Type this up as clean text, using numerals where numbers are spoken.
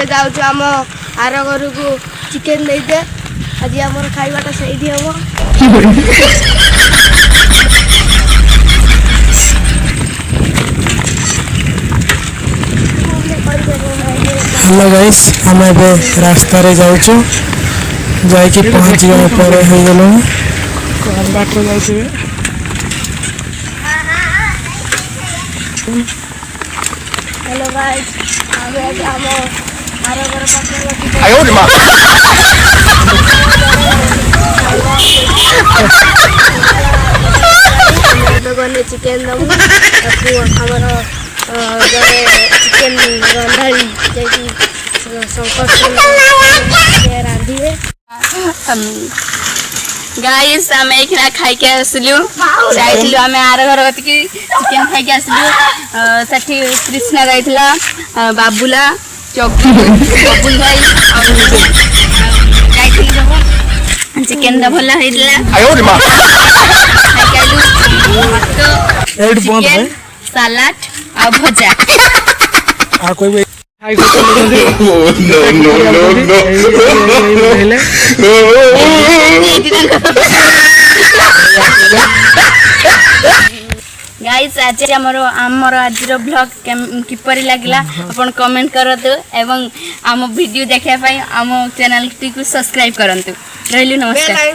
जाऊँ आम आर घर को चिकेन दे दे आज आम खाइबाटा से हम हेलो गाइस हम ए रास्ता रे जाऊँ जाकि पहुँच गए पर हो गल कौन बाट जाऊे हेलो गाइस आम आर घर गले चिकेन दमु आमर जड़े चिकेन रंधाड़ी जैकी संकट रांधिए गाइस आम एक खाई आसलु जाइलु आम आर घर कतिक चिकेन खाई आसलु सेठी कृष्णा जाइला बाबुला चौकी बबुल भाई चिकेन दा भला होइला चिकेन सलाद आ भजा आ कोई गाइस आज आमर आज ब्लॉग किपरि लागला अपन कमेंट करतु एवं आम वीडियो देखा आम चैनल टी को सब्सक्राइब करंतु। रहिलु नमस्कार।